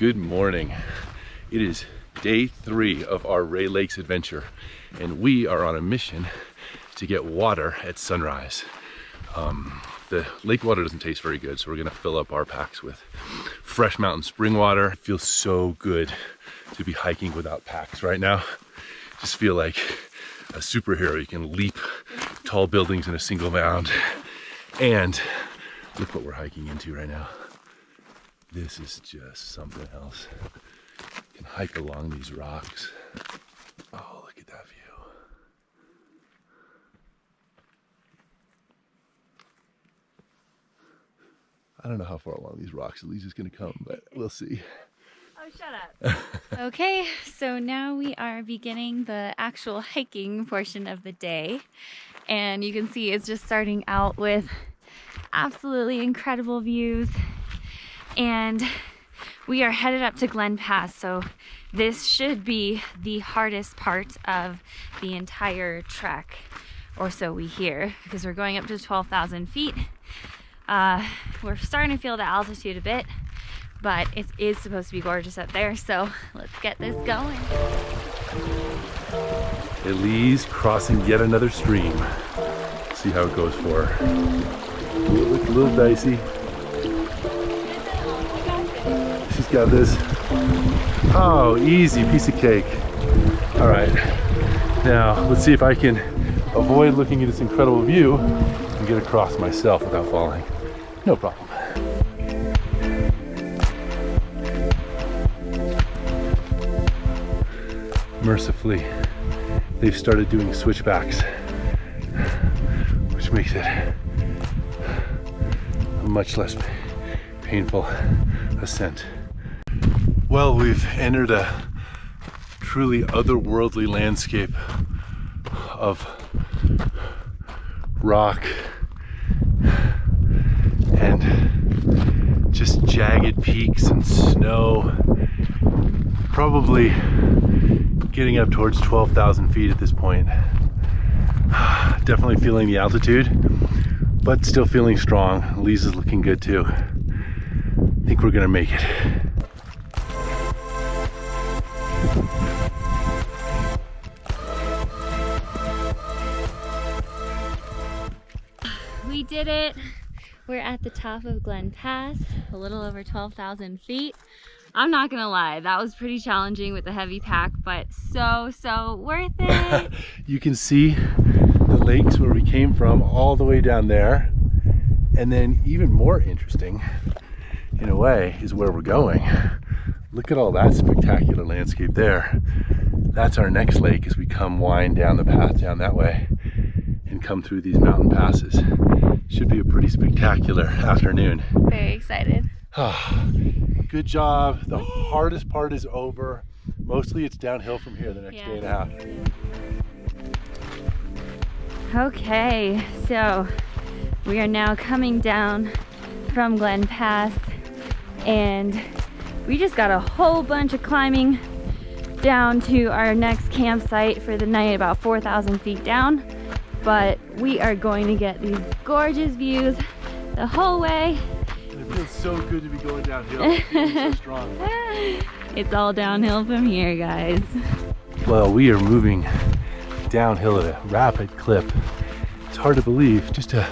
Good morning. It is day 3 of our Rae Lakes adventure, and we are on a mission to get water at sunrise. The lake water doesn't taste very good, so we're gonna fill up our packs with fresh mountain spring water. It feels so good to be hiking without packs right now. Just feel like a superhero. You can leap tall buildings in a single bound. And look what we're hiking into right now. This is just something else. You can hike along these rocks. Oh, look at that view. I don't know how far along these rocks Elisa's gonna come, but we'll see. Oh, shut up. Okay, so now we are beginning the actual hiking portion of the day. And you can see it's just starting out with absolutely incredible views. And we are headed up to Glen Pass, so this should be the hardest part of the entire trek, or so we hear, because we're going up to 12,000 feet. We're starting to feel the altitude a bit, but it is supposed to be gorgeous up there, so let's get this going. Elise crossing yet another stream. See how it goes for her. Look a little dicey. She's got this. Oh, easy, piece of cake. All right, now let's see if I can avoid looking at this incredible view and get across myself without falling. No problem. Mercifully, they've started doing switchbacks, which makes it a much less painful ascent. Well, we've entered a truly otherworldly landscape of rock and just jagged peaks and snow. Probably getting up towards 12,000 feet at this point. Definitely feeling the altitude, but still feeling strong. Lisa's looking good too. I think we're gonna make it. We did it. We're at the top of Glen Pass, a little over 12,000 feet. I'm not gonna lie, that was pretty challenging with the heavy pack, but so worth it. You can see the lakes where we came from all the way down there. And then even more interesting, in a way, is where we're going. Look at all that spectacular landscape there. That's our next lake as we come wind down the path down that way and come through these mountain passes. Should be a pretty spectacular afternoon. Very excited. Good job. The hardest part is over. Mostly it's downhill from here the next day and a half. Okay, so we are now coming down from Glen Pass, and we just got a whole bunch of climbing down to our next campsite for the night, about 4,000 feet down. But we are going to get these gorgeous views the whole way. It feels so good to be going downhill. It feels so strong. It's all downhill from here, guys. Well, we are moving downhill at a rapid clip. It's hard to believe. Just I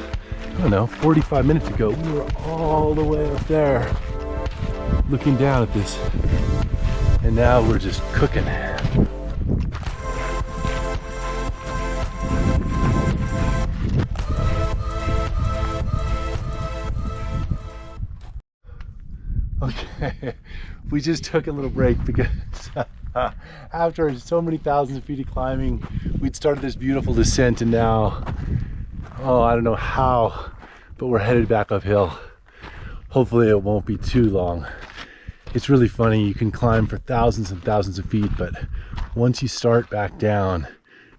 don't know, 45 minutes ago, we were all the way up there looking down at this. And now we're just cooking. Okay, we just took a little break because after so many thousands of feet of climbing, we'd started this beautiful descent, and now, oh, I don't know how, but we're headed back uphill. Hopefully it won't be too long. It's really funny, you can climb for thousands and thousands of feet, but once you start back down,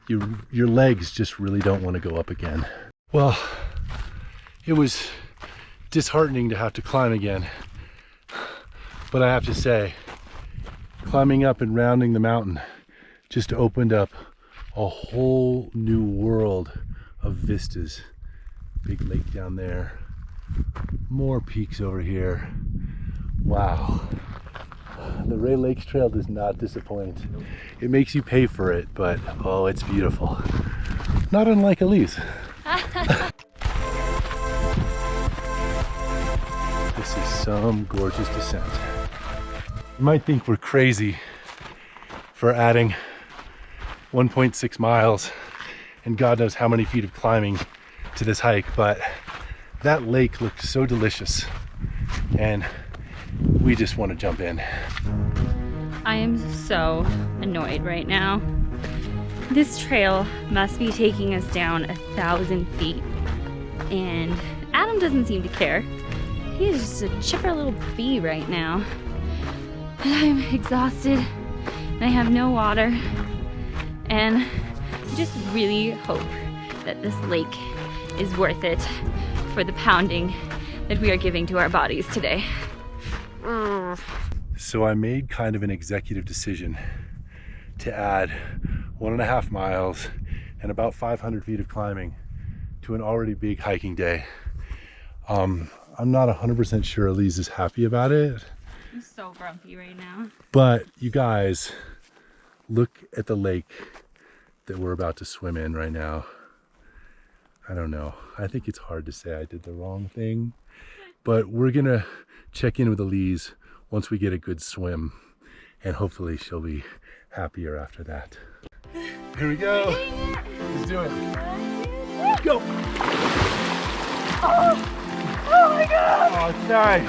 your legs just really don't want to go up again. Well, it was disheartening to have to climb again. But I have to say, climbing up and rounding the mountain just opened up a whole new world of vistas. Big lake down there, more peaks over here. Wow. the Rae Lakes Trail does not disappoint. It makes you pay for it, but oh, it's beautiful. Not unlike Elise. This is some gorgeous descent. You might think we're crazy for adding 1.6 miles and God knows how many feet of climbing to this hike, but that lake looks so delicious and we just want to jump in. I am so annoyed right now. This trail must be taking us down 1,000 feet and Adam doesn't seem to care. He is just a chipper little bee right now. And I'm exhausted and I have no water and I just really hope that this lake is worth it for the pounding that we are giving to our bodies today. So I made kind of an executive decision to add 1.5 miles and about 500 feet of climbing to an already big hiking day. I'm not 100% sure Elise is happy about it. I'm so grumpy right now. But you guys, look at the lake that we're about to swim in right now. I don't know. I think it's hard to say I did the wrong thing, but we're gonna check in with Elise once we get a good swim and hopefully she'll be happier after that. Here we go. Let's do it. Go. Oh my God! Oh, nice.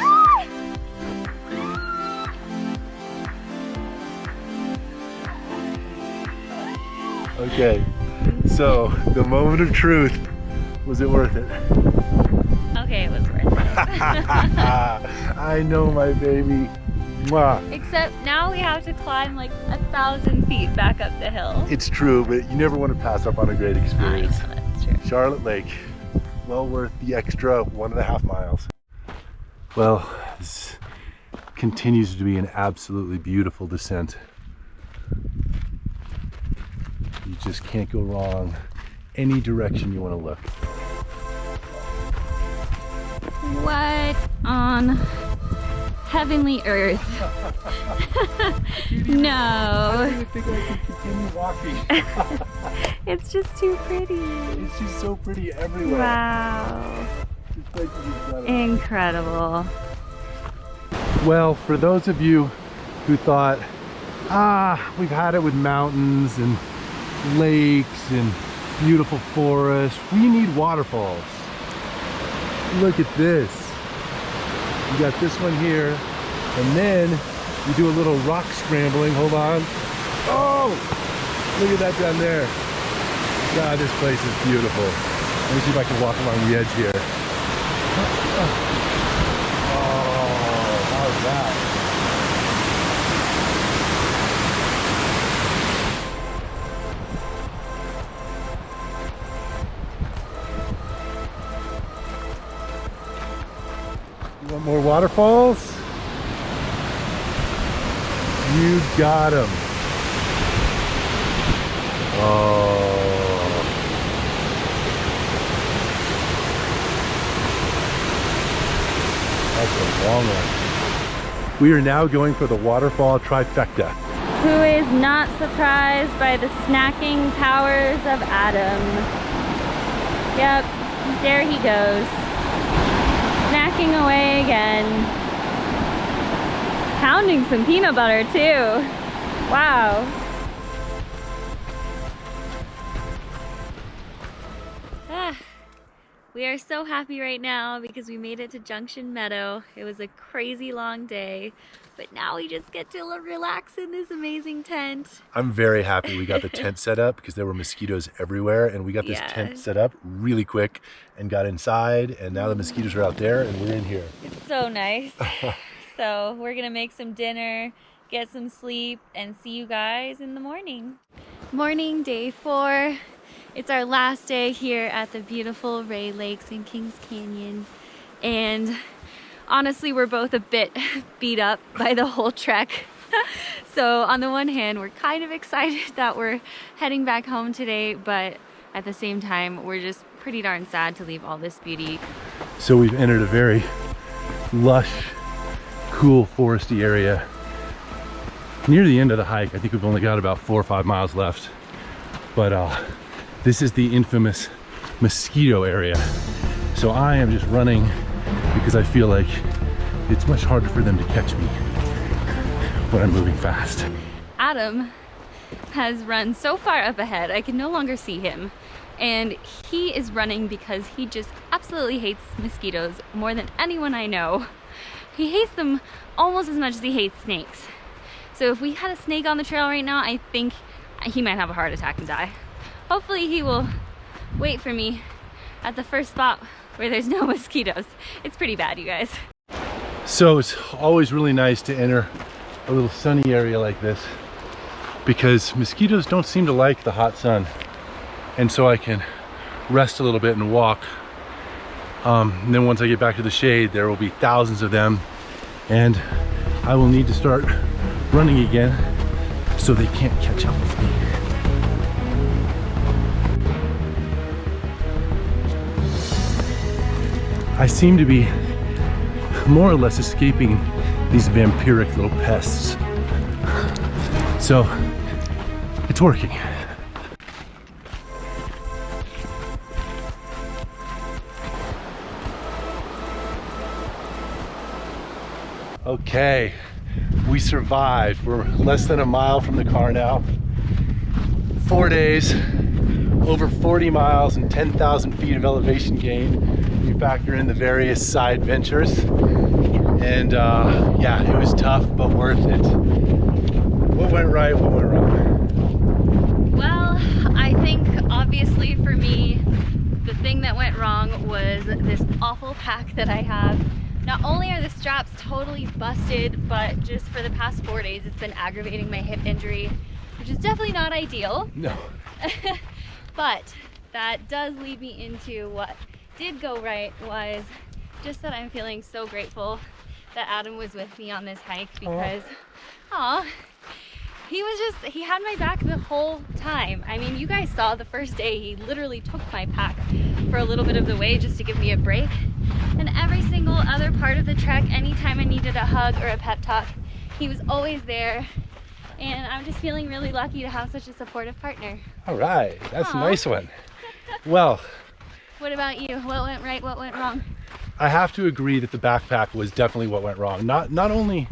Okay, so the moment of truth, was it worth it? Okay, it was worth it. I know, my baby. Mwah. Except now we have to climb like 1,000 feet back up the hill. It's true, but you never want to pass up on a great experience. I know, that's true. Charlotte Lake, well worth the extra 1.5 miles. Well, this continues to be an absolutely beautiful descent. You just can't go wrong any direction you want to look. What on heavenly earth? No. I don't even think I can continue walking. It's just too pretty. It's just so pretty everywhere. Wow. This place is incredible. Incredible. Well, for those of you who thought, we've had it with mountains and lakes and beautiful forests, we need waterfalls. Look at this. You got this one here, and then you do a little rock scrambling. Hold on. Oh, look at that down there. God, this place is beautiful. Let me see if I can walk along the edge here. Oh, how's that? You want more waterfalls? You got them. Oh. That's a long one. We are now going for the waterfall trifecta. Who is not surprised by the snacking powers of Adam? Yep, there he goes. Snacking away again. Pounding some peanut butter too. Wow. We are so happy right now because we made it to Junction Meadow. It was a crazy long day, but now we just get to relax in this amazing tent. I'm very happy we got the tent set up because there were mosquitoes everywhere, and we got this tent set up really quick and got inside, and now the mosquitoes are out there and we're in here. It's so nice. So we're gonna make some dinner, get some sleep, and see you guys in the morning. Morning, day 4. It's our last day here at the beautiful Rae Lakes in Kings Canyon, and honestly we're both a bit beat up by the whole trek. So on the one hand we're kind of excited that we're heading back home today, but at the same time we're just pretty darn sad to leave all this beauty. So we've entered a very lush, cool foresty area. near the end of the hike. I think we've only got about 4 or 5 miles left. But this is the infamous mosquito area. So I am just running because I feel like it's much harder for them to catch me when I'm moving fast. Adam has run so far up ahead, I can no longer see him. And he is running because he just absolutely hates mosquitoes more than anyone I know. He hates them almost as much as he hates snakes. So if we had a snake on the trail right now, I think he might have a heart attack and die. Hopefully he will wait for me at the first spot where there's no mosquitoes. It's pretty bad, you guys. So it's always really nice to enter a little sunny area like this because mosquitoes don't seem to like the hot sun. And so I can rest a little bit and walk. And then once I get back to the shade, there will be thousands of them. And I will need to start running again so they can't catch up with me. I seem to be more or less escaping these vampiric little pests. So it's working. Okay, we survived. We're less than a mile from the car now. 4 days, over 40 miles and 10,000 feet of elevation gain. You factor in the various side ventures. And yeah, it was tough, but worth it. What went right, what went wrong? Well, I think obviously for me, the thing that went wrong was this awful pack that I have. Not only are the straps totally busted, but just for the past 4 days, it's been aggravating my hip injury, which is definitely not ideal. No. But that does lead me into what did go right was just that I'm feeling so grateful that Adam was with me on this hike because, he had my back the whole time. I mean, you guys saw the first day, he literally took my pack for a little bit of the way just to give me a break. And every single other part of the trek, anytime I needed a hug or a pep talk, he was always there. And I'm just feeling really lucky to have such a supportive partner. All right, that's a nice one. Well, what about you? What went right, what went wrong? I have to agree that the backpack was definitely what went wrong. Not only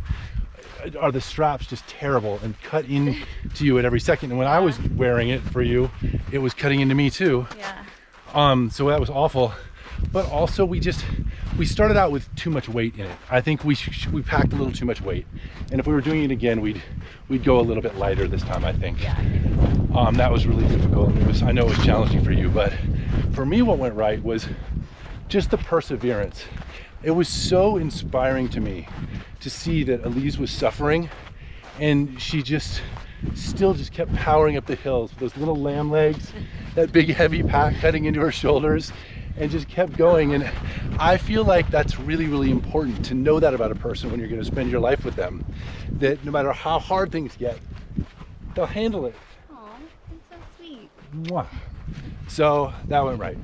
are the straps just terrible and cut into you at every second, and when I was wearing it for you, it was cutting into me too. Yeah. So that was awful. But also we started out with too much weight in it. I think we packed a little too much weight. And if we were doing it again, we'd go a little bit lighter this time, I think. Yeah, I think so. That was really difficult. I know it was challenging for you, but for me what went right was just the perseverance. It was so inspiring to me to see that Elise was suffering and she still kept powering up the hills with those little lamb legs, that big heavy pack cutting into her shoulders, and just kept going. And I feel like that's really, really important to know that about a person when you're going to spend your life with them, that no matter how hard things get, they'll handle it. Aw, that's so sweet. Mwah. So that went right.